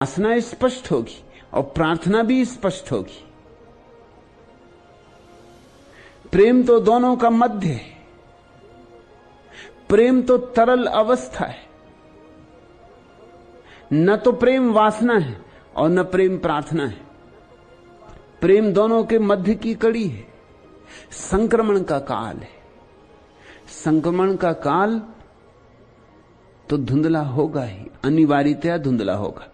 वासना स्पष्ट होगी और प्रार्थना भी स्पष्ट होगी। प्रेम तो दोनों का मध्य है। प्रेम तो तरल अवस्था है। न तो प्रेम वासना है और न प्रेम प्रार्थना है। प्रेम दोनों के मध्य की कड़ी है। संक्रमण का काल है। संक्रमण का काल तो धुंधला होगा ही, अनिवार्यतया धुंधला होगा।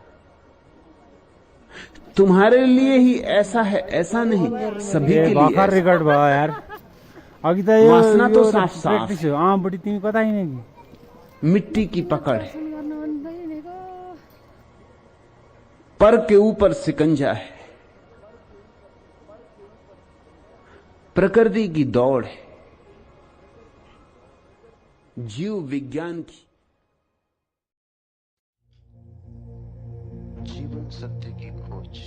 तुम्हारे लिए ही ऐसा है ऐसा नहीं, सभी के लिए ऐसा। रिकॉर्ड भयो यार अघि त वासना तो साफ साफ प्र्याक्टिस हो। बडी तिमी कता हिँड्ने कि मिट्टी की पकड़ है, पर के ऊपर सिकंजा है। प्रकृति की दौड़ है, जीव विज्ञान की। जीवन सत्य की खोज।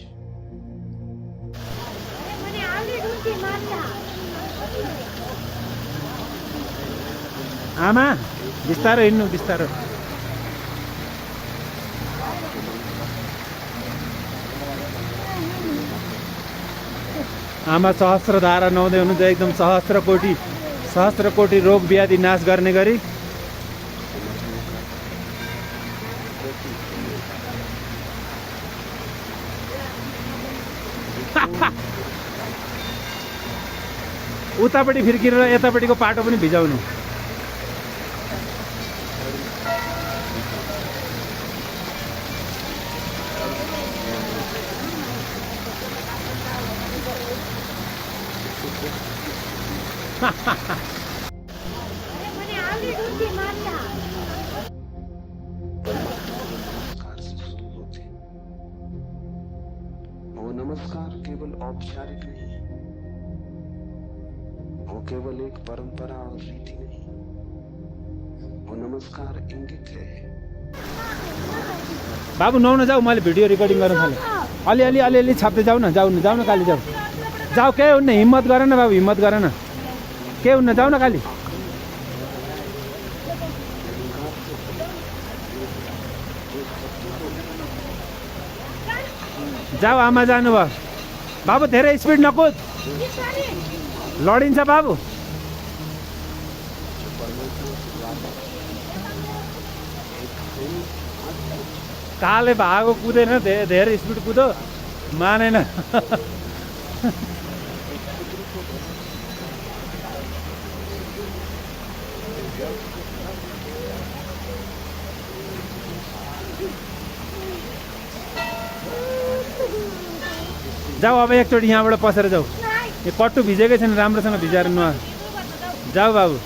आमा बिस्तारो हिँड्नु बिस्तारो। आमा सहस्र धारा नुहाउँदै हुनुहुन्छ, एकदम सहस्र कोटी रोग व्याधि नाश गर्ने गरी। उतापट्टि फिर्किएर यतापट्टिको पाटो पनि भिजाउनु। नमस्कार से शुरू होते। वो नमस्कार केवल औपचारिक नहीं, वो केवल एक परंपरा और रीति नहीं, वो नमस्कार इंगित है। बाबु नुहाउन जाऊ, मैले भिडियो रेकर्डिङ गर्न थालेँ। अलि छाप्दै जाऊ न काली जाऊ केही हुन्न, हिम्मत गर न बाबु, हिम्मत गर न, केही हुन्न, जाऊ न काली। जाऊ, आमा जानुभयो। बाबु धेरै स्पिड नकुद, लडिन्छ बाबु। काले भागो कुदेन, धेरै स्पिड कुदो, मानेन। जाऊ अब एकचोटि यहाँबाट पसेर जाऊ। यो कट्टु भिजेकै छैन, राम्रोसँग भिजाएर नुहा। जाऊ बाबु,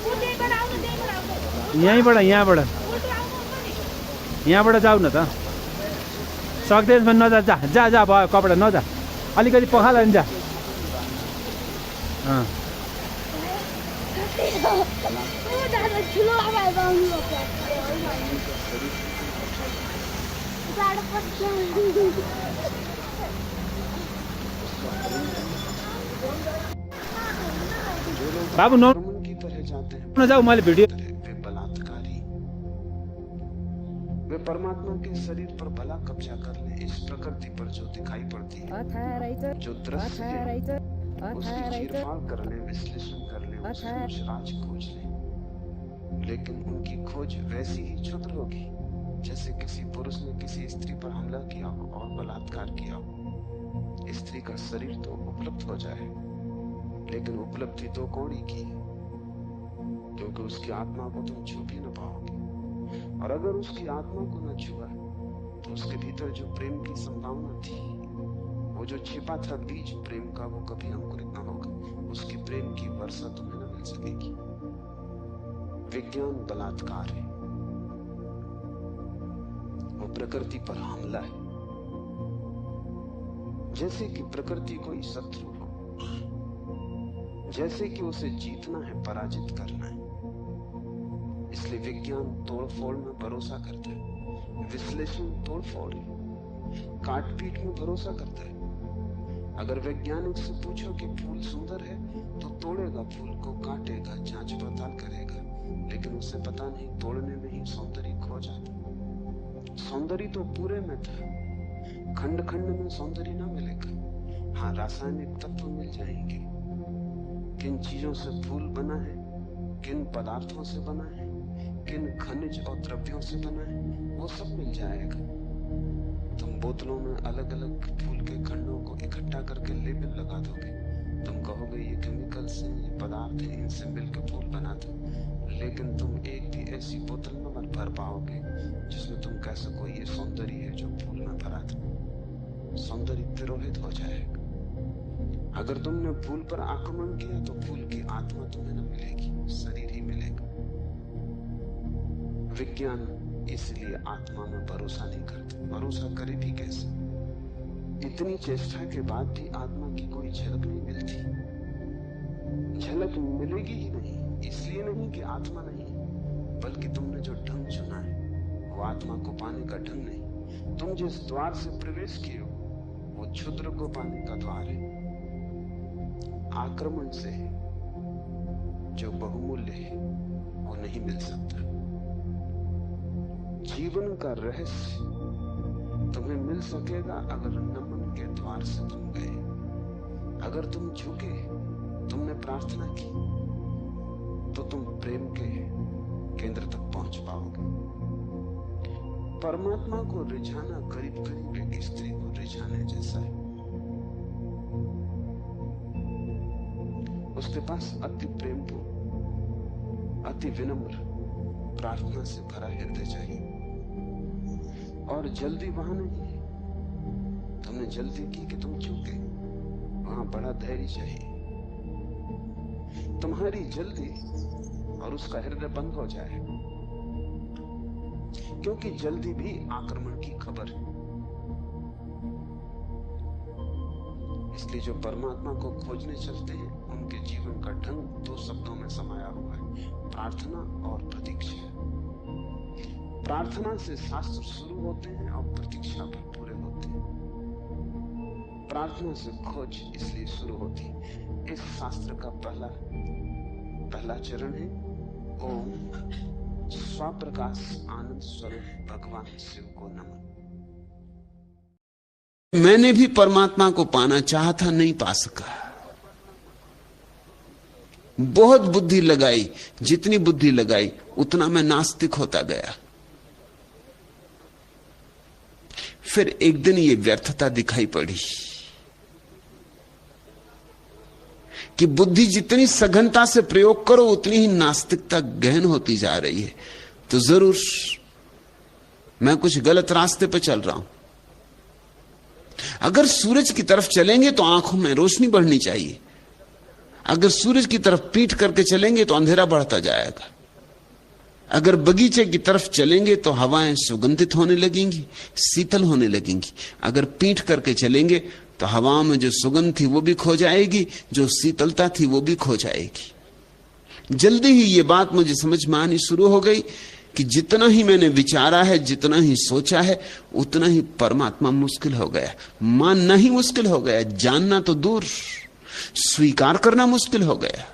यहाँबाट जाऊ न त। सक्दैछ भने नजा, जा भयो, कपडा नजा, अलिकति पखाल अनि जा। बाबु आक्रमण की तरह जाते हैं, न जाऊ, मैले भिडियो। वे बलात्कारी, वे परमात्मा के शरीर पर भला कब्जा कर ले। इस प्रकृति पर जो दिखाई पड़ती है, जो दृश्य है, उसकी चीरफाड़ कर ले, विश्लेषण कर ले, उसमें राज खोज ले। लेकिन उनकी खोज वैसी ही क्षुद्र होगी जैसे किसी पुरुष ने किसी स्त्री पर हमला किया हो और बलात्कार किया हो। स्त्री का शरीर तो उपलब्ध हो जाए, लेकिन उपलब्धि दो कौड़ी की, क्योंकि उसकी आत्मा को तुम छू भी न पाओगे। और अगर उसकी आत्मा को न छुआ तो उसके भीतर जो प्रेम की संभावना थी, वो जो छिपा था बीज प्रेम का, वो कभी अंकुरित न होगा। उसकी प्रेम की वर्षा तुम्हें न मिल सकेगी। विज्ञान बलात्कार है, वो प्रकृति पर हमला है। जैसे कि प्रकृति कोई शत्रु हो, जैसे कि उसे जीतना है, पराजित करना है। इसलिए विज्ञान तोड़फोड़ में भरोसा करता है, विश्लेषण तोड़फोड़ है, काटपीट में भरोसा करता है। अगर वैज्ञानिक से पूछो कि फूल सुंदर है तो तोड़ेगा फूल को, काटेगा, जांच पड़ताल करेगा, लेकिन उसे पता नहीं तोड़ने में ही सौंदर्य खो जाता। सौंदर्य तो पूरे में था, खंड खंड में सौंदर्य ना मिलेगा। हाँ, रासायनिक तत्व मिल जाएंगे। किन चीजों से फूल बना है, किन पदार्थों से बना है, किन खनिज और द्रव्यों से बना है, वो सब मिल जाएगा। तुम बोतलों में अलग अलग फूल के खंडों को इकट्ठा करके लेबल लगा दोगे। तुम कहोगे ये केमिकल्स हैं, ये पदार्थ हैं, इनसे मिलकर फूल बनाते। लेकिन तुम एक भी ऐसी बोतल में मत भर पाओगे जिसमें तुम कह सको ये सौंदर्य है जो फूल में भरा था। सौंदर्य तिरोहित हो जाएगा। अगर तुमने फूल पर आक्रमण किया तो फूल की आत्मा तुम्हें न मिलेगी, शरीर ही मिलेगा। विज्ञान इसलिए आत्मा में भरोसा नहीं करता। भरोसा करे भी कैसे? इतनी चेष्टा के बाद भी आत्मा की कोई झलक नहीं मिलती। झलक मिलेगी ही नहीं, इसलिए नहीं कि आत्मा नहीं, बल्कि तुमने जो ढंग चुना है वो आत्मा को पाने का ढंग नहीं। तुम जिस द्वार से प्रवेश किए हो वो क्षुद्र को पाने का द्वार है। आक्रमण से जो बहुमूल्य है वो नहीं मिल सकता। जीवन का रहस्य तुम्हें मिल सकेगा अगर नमन के द्वार से तुम गए। अगर तुम झुके, तुमने प्रार्थना की, तो तुम प्रेम के केंद्र तक पहुंच पाओगे। परमात्मा को रिझाना करीब करीब एक स्त्री को रिझाने जैसा है। उसके पास अति प्रेमपूर्ण, अति विनम्र, प्रार्थना से भरा हृदय चाहिए। और जल्दी वहां नहीं है। तुमने जल्दी की कि तुम चूके, वहां बड़ा धैर्य चाहिए। तुम्हारी जल्दी और उसका हृदय बंद हो जाए, क्योंकि जल्दी भी आक्रमण की खबर है। इसलिए जो परमात्मा को खोजने चलते हैं उनके जीवन का ढंग दो शब्दों में समाया हुआ है, प्रार्थना और प्रतीक्षा। प्रार्थना से शास्त्र शुरू होते हैं और प्रतीक्षा पर पूरे होते हैं। प्रार्थना से खोज इसलिए शुरू होती है। इस शास्त्र का पहला चरण है ओम स्वप्रकाश आनंद स्वरूप भगवान शिव को नमन। मैंने भी परमात्मा को पाना चाहा था, नहीं पा सका। बहुत बुद्धि लगाई, जितनी बुद्धि लगाई उतना मैं नास्तिक होता गया। फिर एक दिन ये व्यर्थता दिखाई पड़ी कि बुद्धि जितनी सघनता से प्रयोग करो उतनी ही नास्तिकता गहन होती जा रही है। तो जरूर मैं कुछ गलत रास्ते पर चल रहा हूं। अगर सूरज की तरफ चलेंगे तो आंखों में रोशनी बढ़नी चाहिए। अगर सूरज की तरफ पीठ करके चलेंगे तो अंधेरा बढ़ता जाएगा। अगर बगीचे की तरफ चलेंगे तो हवाएं सुगंधित होने लगेंगी, शीतल होने लगेंगी। अगर पीठ करके चलेंगे तो हवाओं में जो सुगंध थी वो भी खो जाएगी, जो शीतलता थी वो भी खो जाएगी। जल्दी ही ये बात मुझे समझ में आनी शुरू हो गई कि जितना ही मैंने विचारा है, जितना ही सोचा है, उतना ही परमात्मा मुश्किल हो गया। मानना ही मुश्किल हो गया, जानना तो दूर, स्वीकार करना मुश्किल हो गया।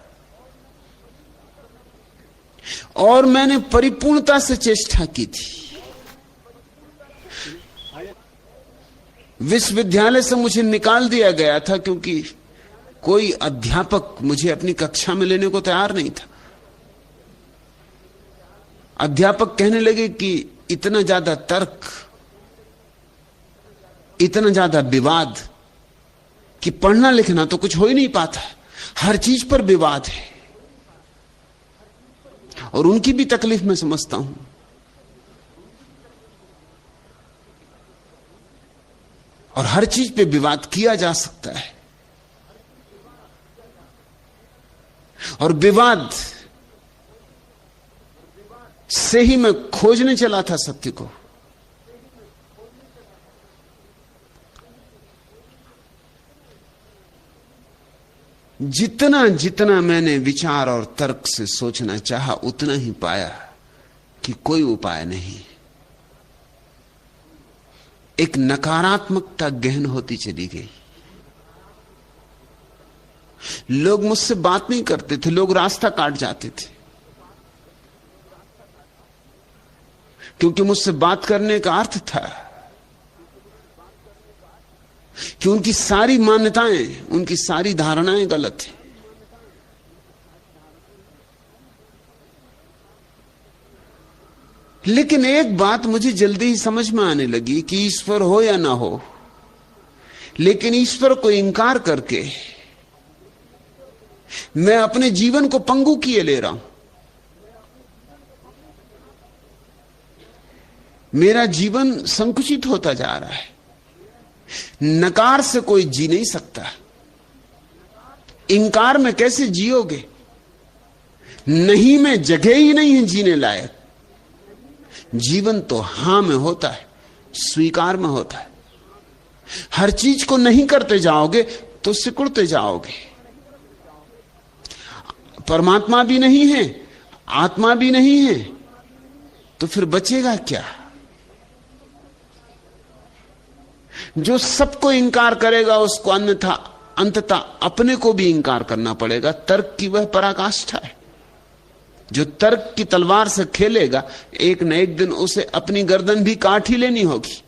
और मैंने परिपूर्णता से चेष्टा की थी। विश्वविद्यालय से मुझे निकाल दिया गया था क्योंकि कोई अध्यापक मुझे अपनी कक्षा में लेने को तैयार नहीं था। अध्यापक कहने लगे कि इतना ज्यादा तर्क, इतना ज्यादा विवाद कि पढ़ना लिखना तो कुछ हो ही नहीं पाता, हर चीज पर विवाद है। और उनकी भी तकलीफ मैं समझता हूं। और हर चीज पे विवाद किया जा सकता है, और विवाद से ही मैं खोजने चला था सत्य को। जितना जितना मैंने विचार और तर्क से सोचना चाहा उतना ही पाया कि कोई उपाय नहीं। एक नकारात्मकता गहन होती चली गई। लोग मुझसे बात नहीं करते थे, लोग रास्ता काट जाते थे, क्योंकि मुझसे बात करने का अर्थ था कि उनकी सारी मान्यताएं, उनकी सारी धारणाएं गलत हैं। लेकिन एक बात मुझे जल्दी ही समझ में आने लगी कि ईश्वर हो या ना हो, लेकिन ईश्वर को इंकार करके मैं अपने जीवन को पंगु किए ले रहा हूं। मेरा जीवन संकुचित होता जा रहा है। नकार से कोई जी नहीं सकता, इंकार में कैसे जियोगे? नहीं में जगह ही नहीं है जीने लायक। जीवन तो हां में होता है, स्वीकार में होता है। हर चीज को नहीं करते जाओगे तो सिकुड़ते जाओगे। परमात्मा भी नहीं है, आत्मा भी नहीं है, तो फिर बचेगा क्या? जो सबको इंकार करेगा उसको अन्यथा अंततः अपने को भी इंकार करना पड़ेगा। तर्क की वह पराकाष्ठा है। जो तर्क की तलवार से खेलेगा, एक न एक दिन उसे अपनी गर्दन भी काट ही लेनी होगी।